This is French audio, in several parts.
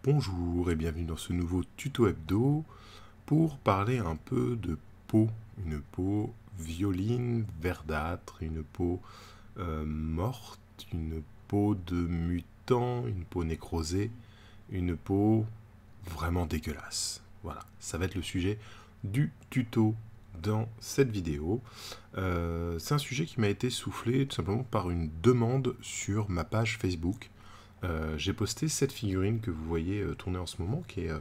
Bonjour et bienvenue dans ce nouveau tuto hebdo pour parler un peu de peau. Une peau violine, verdâtre, une peau morte, une peau de mutant, une peau nécrosée, une peau vraiment dégueulasse. Voilà, ça va être le sujet du tuto dans cette vidéo. C'est un sujet qui m'a été soufflé tout simplement par une demande sur ma page Facebook. J'ai posté cette figurine que vous voyez tourner en ce moment, qui est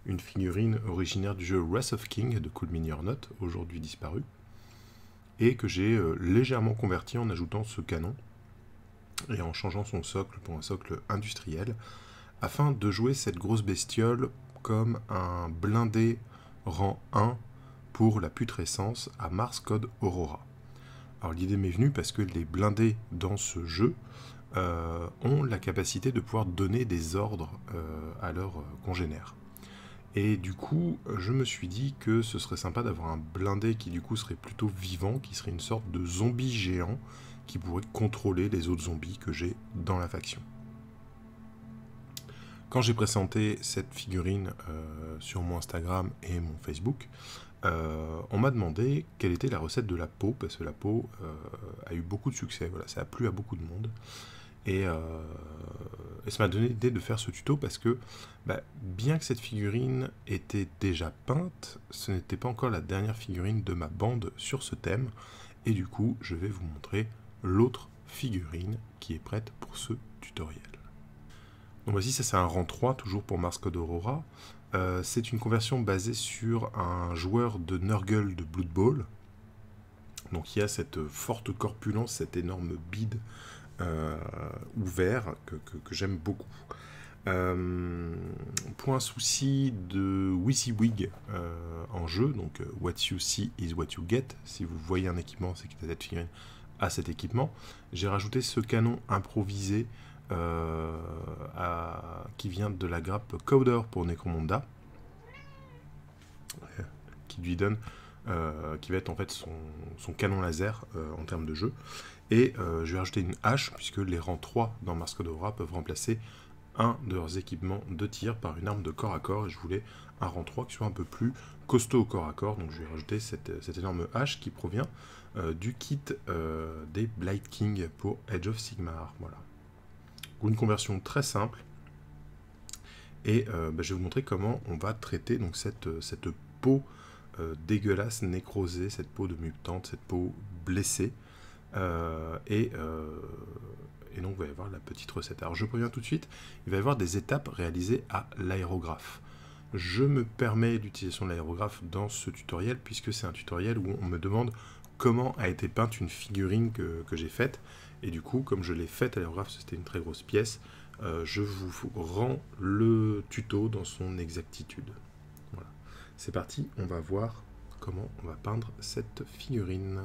une figurine originaire du jeu Wrath of King de Cool Mini or Not, aujourd'hui disparu, et que j'ai légèrement converti en ajoutant ce canon et en changeant son socle pour un socle industriel, afin de jouer cette grosse bestiole comme un blindé rang 1 pour la putrescence à Mars Code Aurora. Alors l'idée m'est venue parce que les blindés dans ce jeu ont la capacité de pouvoir donner des ordres à leurs congénères. Et du coup, je me suis dit que ce serait sympa d'avoir un blindé qui du coup serait plutôt vivant, qui serait une sorte de zombie géant qui pourrait contrôler les autres zombies que j'ai dans la faction. Quand j'ai présenté cette figurine sur mon Instagram et mon Facebook, on m'a demandé quelle était la recette de la peau, parce que la peau a eu beaucoup de succès, voilà, ça a plu à beaucoup de monde. Et ça m'a donné l'idée de faire ce tuto parce que, bien que cette figurine était déjà peinte, ce n'était pas encore la dernière figurine de ma bande sur ce thème. Et du coup, je vais vous montrer l'autre figurine qui est prête pour ce tutoriel. Donc voici, ça c'est un rang 3, toujours pour Mars Code Aurora. C'est une conversion basée sur un joueur de Nurgle de Blood Bowl. Donc il y a cette forte corpulence, cette énorme bide ouvert que j'aime beaucoup. Pour un souci de WYSIWYG en jeu, donc what you see is what you get, si vous voyez un équipement, c'est que cette figurine a cet équipement, j'ai rajouté ce canon improvisé qui vient de la grappe Coder pour Necromunda, qui lui donne qui va être en fait son canon laser en termes de jeu. Et je vais rajouter une hache, puisque les rangs 3 dans Mars Code Aurora peuvent remplacer un de leurs équipements de tir par une arme de corps à corps, et je voulais un rang 3 qui soit un peu plus costaud au corps à corps, donc je vais rajouter cette énorme hache qui provient du kit des Blight King pour Age of Sigmar. Voilà. Une conversion très simple, et je vais vous montrer comment on va traiter donc cette peau dégueulasse, nécrosée, cette peau de mutante, cette peau blessée. Et donc vous allez voir la petite recette. Alors je préviens tout de suite, il va y avoir des étapes réalisées à l'aérographe. Je me permets l'utilisation de l'aérographe dans ce tutoriel, puisque c'est un tutoriel où on me demande comment a été peinte une figurine que j'ai faite. Et du coup, comme je l'ai faite à l'aérographe, c'était une très grosse pièce, je vous rends le tuto dans son exactitude. Voilà. C'est parti, on va voir comment on va peindre cette figurine.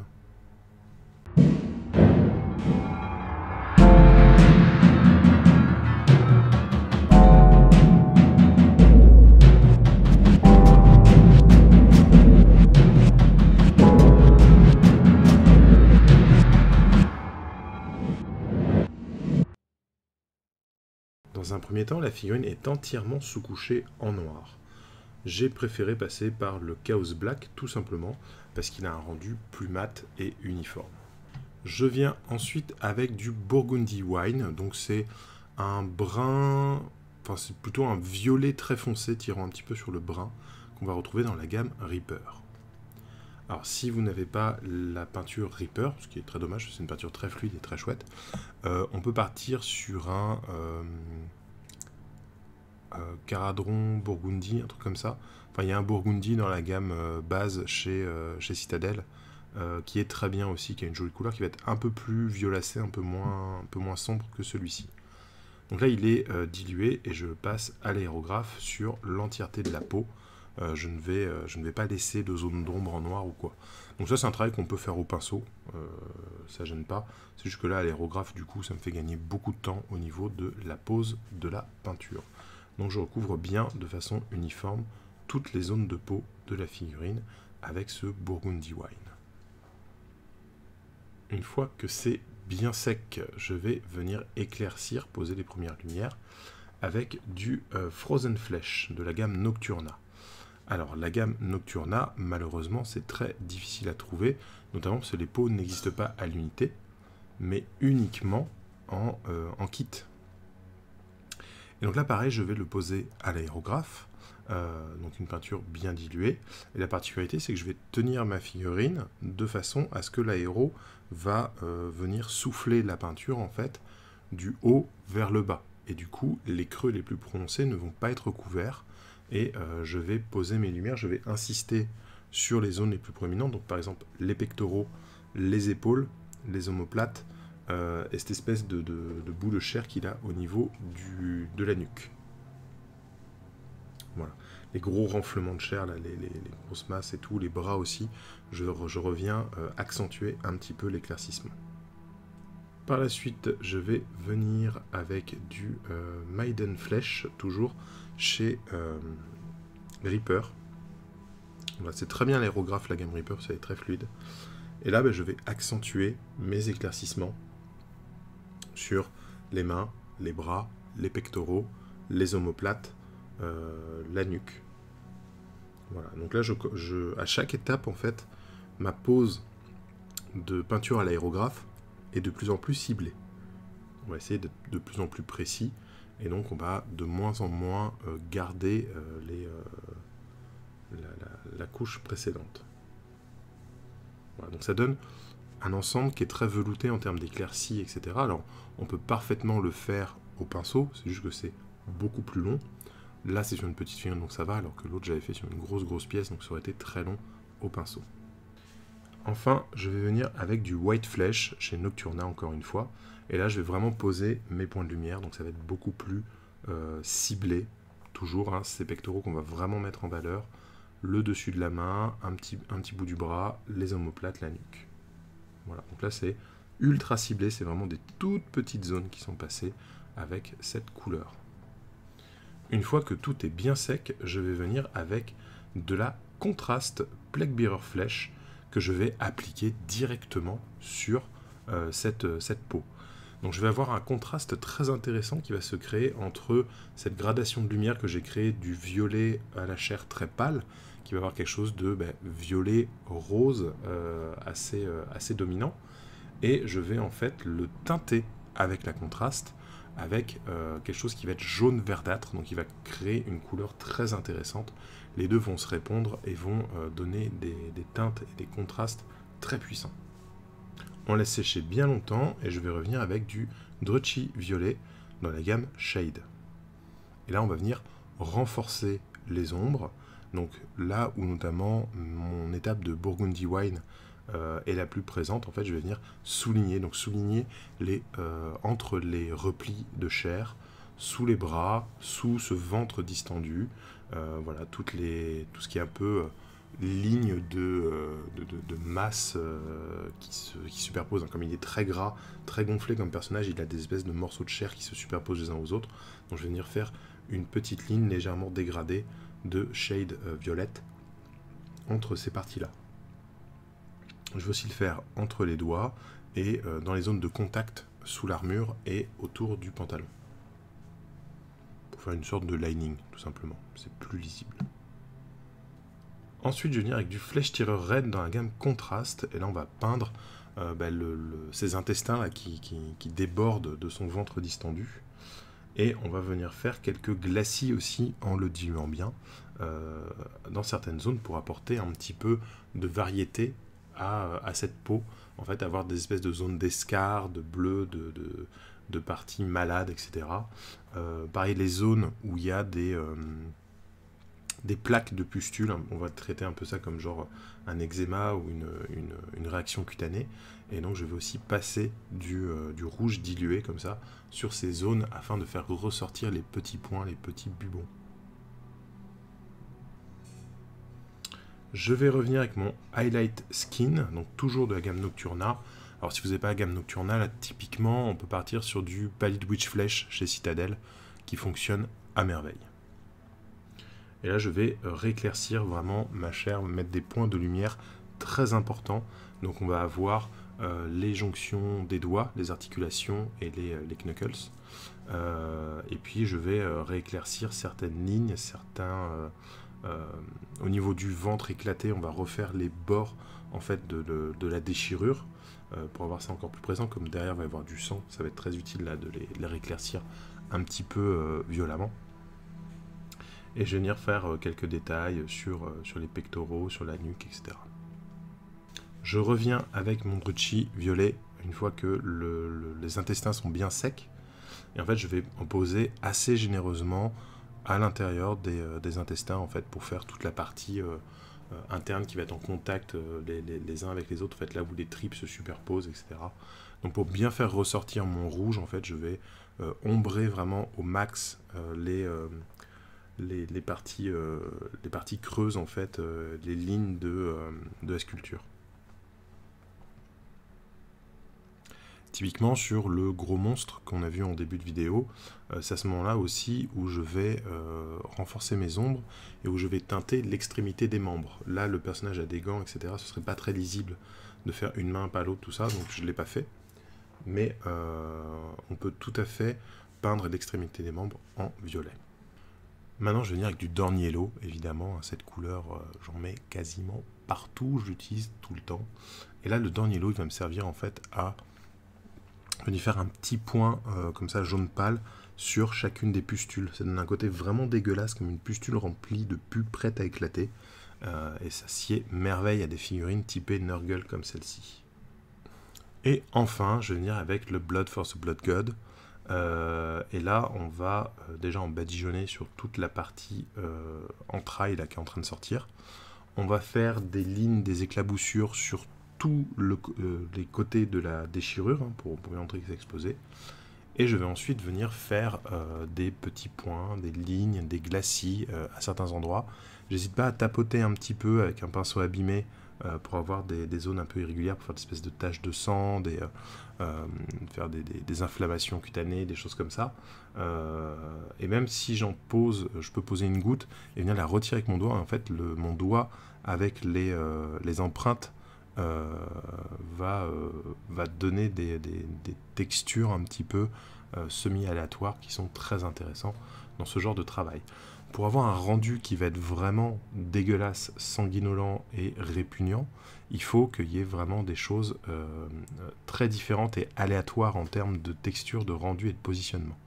Dans un premier temps, la figurine est entièrement sous-couchée en noir. J'ai préféré passer par le Chaos Black, tout simplement, parce qu'il a un rendu plus mat et uniforme. Je viens ensuite avec du Burgundy Wine, donc c'est un brun, enfin c'est plutôt un violet très foncé, tirant un petit peu sur le brun, qu'on va retrouver dans la gamme Reaper. Alors si vous n'avez pas la peinture Reaper, ce qui est très dommage, c'est une peinture très fluide et très chouette, on peut partir sur un Caradron Burgundy, un truc comme ça. Enfin il y a un Burgundy dans la gamme base chez Citadel, qui est très bien aussi, qui a une jolie couleur, qui va être un peu plus violacé, un peu moins sombre que celui-ci. Donc là il est dilué et je passe à l'aérographe sur l'entièreté de la peau. Je ne vais pas laisser de zone d'ombre en noir ou quoi. Donc ça c'est un travail qu'on peut faire au pinceau, ça gêne pas. C'est juste que là à l'aérographe du coup ça me fait gagner beaucoup de temps au niveau de la pose de la peinture. Donc je recouvre bien de façon uniforme toutes les zones de peau de la figurine avec ce Burgundy Wine. Une fois que c'est bien sec, je vais venir éclaircir, poser les premières lumières avec du Frozen Flesh de la gamme Nocturna. Alors la gamme Nocturna, malheureusement, c'est très difficile à trouver, notamment parce que les pots n'existent pas à l'unité, mais uniquement en kit. Et donc là, pareil, je vais le poser à l'aérographe, donc une peinture bien diluée. Et la particularité, c'est que je vais tenir ma figurine de façon à ce que l'aéro va venir souffler la peinture, en fait, du haut vers le bas. Et du coup, les creux les plus prononcés ne vont pas être couverts. Et je vais poser mes lumières, je vais insister sur les zones les plus proéminentes. Donc par exemple, les pectoraux, les épaules, les omoplates, et cette espèce de bout de chair qu'il a au niveau de la nuque. Voilà. Les gros renflements de chair, là, les grosses masses et tout, les bras aussi, je reviens accentuer un petit peu l'éclaircissement. Par la suite, je vais venir avec du Maiden Flesh, toujours chez Reaper. Voilà, c'est très bien l'aérographe, la gamme Reaper, c'est très fluide. Et là, je vais accentuer mes éclaircissements sur les mains, les bras, les pectoraux, les omoplates, la nuque. Voilà, donc là, à chaque étape, en fait, ma pose de peinture à l'aérographe est de plus en plus ciblée. On va essayer d'être de plus en plus précis, et donc on va de moins en moins garder la couche précédente. Voilà, donc ça donne un ensemble qui est très velouté en termes d'éclaircie, etc. Alors, on peut parfaitement le faire au pinceau, c'est juste que c'est beaucoup plus long. Là, c'est sur une petite figurine, donc ça va, alors que l'autre, j'avais fait sur une grosse pièce, donc ça aurait été très long au pinceau. Enfin, je vais venir avec du White Flesh, chez Nocturna, encore une fois. Et là, je vais vraiment poser mes points de lumière, donc ça va être beaucoup plus ciblé. Toujours, hein, ces pectoraux qu'on va vraiment mettre en valeur. Le dessus de la main, un petit bout du bras, les omoplates, la nuque. Voilà, donc là c'est ultra ciblé, c'est vraiment des toutes petites zones qui sont passées avec cette couleur. Une fois que tout est bien sec, je vais venir avec de la contraste Plague Bearer Flesh que je vais appliquer directement sur cette peau. Donc je vais avoir un contraste très intéressant qui va se créer entre cette gradation de lumière que j'ai créée du violet à la chair très pâle, qui va avoir quelque chose de violet rose assez dominant, et je vais en fait le teinter avec la contraste, avec quelque chose qui va être jaune verdâtre, donc il va créer une couleur très intéressante. Les deux vont se répondre et vont donner des teintes et des contrastes très puissants. On laisse sécher bien longtemps et je vais revenir avec du Druchii violet dans la gamme Shade. Et là on va venir renforcer les ombres. Donc là où notamment mon étape de Burgundy Wine est la plus présente, en fait je vais venir souligner. Donc souligner entre les replis de chair, sous les bras, sous ce ventre distendu. Voilà, tout ce qui est un peu ligne de masse qui superpose. Comme il est très gras, très gonflé comme personnage, il a des espèces de morceaux de chair qui se superposent les uns aux autres. Donc je vais venir faire une petite ligne légèrement dégradée de shade violette entre ces parties-là. Je vais aussi le faire entre les doigts et dans les zones de contact sous l'armure et autour du pantalon. Pour faire une sorte de lining, tout simplement. C'est plus lisible. Ensuite, je vais venir avec du Flèche Tireur Red dans la gamme Contraste. Et là, on va peindre ses intestins là, qui débordent de son ventre distendu. Et on va venir faire quelques glacis aussi en le diluant bien dans certaines zones pour apporter un petit peu de variété à cette peau. En fait, avoir des espèces de zones d'escar, de bleu, de parties malades, etc. Pareil, les zones où il y a des plaques de pustules, on va traiter un peu ça comme genre un eczéma ou une réaction cutanée. Et donc je vais aussi passer du rouge dilué comme ça sur ces zones afin de faire ressortir les petits points, les petits bubons. Je vais revenir avec mon Highlight Skin, donc toujours de la gamme Nocturna. Alors si vous n'avez pas la gamme Nocturna, là typiquement on peut partir sur du Pallid Witch Flesh chez Citadel qui fonctionne à merveille. Et là je vais rééclaircir vraiment ma chair, mettre des points de lumière très importants. Donc on va avoir les jonctions des doigts, les articulations et les knuckles. Et puis je vais rééclaircir certaines lignes, au niveau du ventre éclaté, on va refaire les bords en fait de la déchirure pour avoir ça encore plus présent. Comme derrière il va y avoir du sang, ça va être très utile là de les rééclaircir un petit peu violemment. Et je vais venir faire quelques détails sur les pectoraux, sur la nuque, etc. Je reviens avec mon Drucci violet une fois que les intestins sont bien secs. Et en fait, je vais en poser assez généreusement à l'intérieur des intestins en fait, pour faire toute la partie interne qui va être en contact les uns avec les autres, en fait, là où les tripes se superposent, etc. Donc pour bien faire ressortir mon rouge, en fait, je vais ombrer vraiment au max les parties creuses, en fait, les lignes de la sculpture. Typiquement sur le gros monstre qu'on a vu en début de vidéo, c'est à ce moment-là aussi où je vais renforcer mes ombres et où je vais teinter l'extrémité des membres. Là, le personnage a des gants, etc. Ce serait pas très lisible de faire une main pas l'autre, tout ça, donc je ne l'ai pas fait. Mais on peut tout à fait peindre l'extrémité des membres en violet. Maintenant, je vais venir avec du Dawn Yellow, évidemment. Cette couleur, j'en mets quasiment partout, je l'utilise tout le temps. Et là, le Dawn Yellow, il va me servir en fait à venir faire un petit point comme ça jaune pâle sur chacune des pustules. Ça donne un côté vraiment dégueulasse, comme une pustule remplie de pus prête à éclater. Et ça sied merveille à des figurines typées Nurgle comme celle-ci. Et enfin, je vais venir avec le Blood for the Blood God. Et là, on va déjà en badigeonner sur toute la partie entraille là, qui est en train de sortir. On va faire des lignes, des éclaboussures sur tous les côtés de la déchirure hein, pour montrer que c'est exposé. Et je vais ensuite venir faire des petits points, des lignes, des glacis à certains endroits. J'hésite pas à tapoter un petit peu avec un pinceau abîmé pour avoir des zones un peu irrégulières, pour faire des espèces de taches de sang, faire des inflammations cutanées, des choses comme ça. Et même si j'en pose, je peux poser une goutte et venir la retirer avec mon doigt. En fait, mon doigt avec les empreintes va donner des textures un petit peu semi-aléatoires qui sont très intéressants dans ce genre de travail. Pour avoir un rendu qui va être vraiment dégueulasse, sanguinolent et répugnant, il faut qu'il y ait vraiment des choses très différentes et aléatoires en termes de texture, de rendu et de positionnement.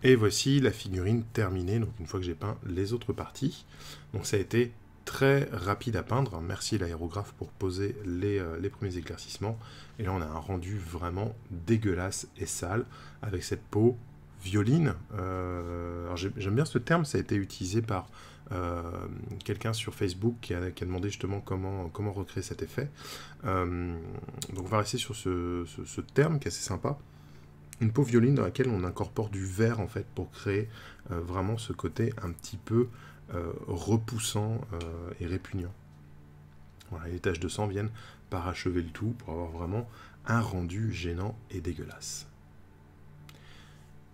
Et voici la figurine terminée, donc une fois que j'ai peint les autres parties. Donc ça a été très rapide à peindre, merci l'aérographe pour poser les premiers éclaircissements. Et là on a un rendu vraiment dégueulasse et sale, avec cette peau violine. Alors j'aime bien ce terme, ça a été utilisé par quelqu'un sur Facebook qui a demandé justement comment recréer cet effet. Donc on va rester sur ce terme qui est assez sympa. Une peau violine dans laquelle on incorpore du vert en fait pour créer vraiment ce côté un petit peu repoussant et répugnant. Voilà, les taches de sang viennent parachever le tout pour avoir vraiment un rendu gênant et dégueulasse.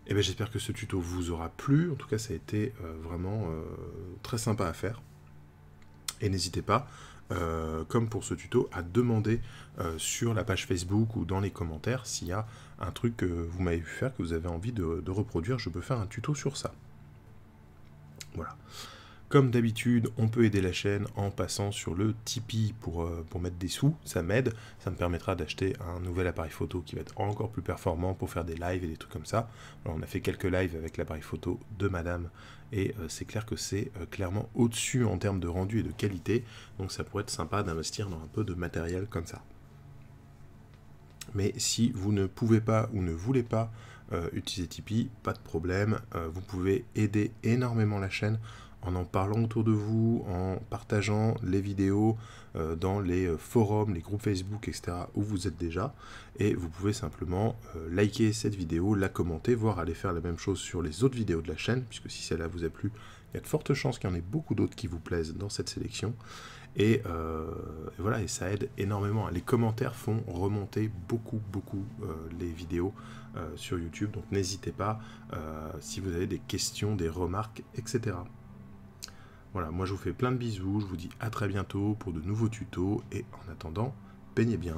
Et bien j'espère que ce tuto vous aura plu, en tout cas ça a été vraiment très sympa à faire. Et n'hésitez pas, comme pour ce tuto, à demander sur la page Facebook ou dans les commentaires s'il y a un truc que vous m'avez vu faire, que vous avez envie de reproduire, je peux faire un tuto sur ça. Voilà. Comme d'habitude, on peut aider la chaîne en passant sur le Tipeee pour mettre des sous, ça m'aide, ça me permettra d'acheter un nouvel appareil photo qui va être encore plus performant pour faire des lives et des trucs comme ça. Alors, on a fait quelques lives avec l'appareil photo de madame et c'est clair que c'est clairement au-dessus en termes de rendu et de qualité, donc ça pourrait être sympa d'investir dans un peu de matériel comme ça. Mais si vous ne pouvez pas ou ne voulez pas utiliser Tipeee, pas de problème, vous pouvez aider énormément la chaîne en parlant autour de vous, en partageant les vidéos dans les forums, les groupes Facebook, etc. où vous êtes déjà. Et vous pouvez simplement liker cette vidéo, la commenter, voire aller faire la même chose sur les autres vidéos de la chaîne, puisque si celle-là vous a plu, il y a de fortes chances qu'il y en ait beaucoup d'autres qui vous plaisent dans cette sélection. Et voilà, et ça aide énormément. Les commentaires font remonter beaucoup les vidéos sur YouTube, donc n'hésitez pas si vous avez des questions, des remarques, etc. Voilà, moi je vous fais plein de bisous, je vous dis à très bientôt pour de nouveaux tutos, et en attendant, peignez bien.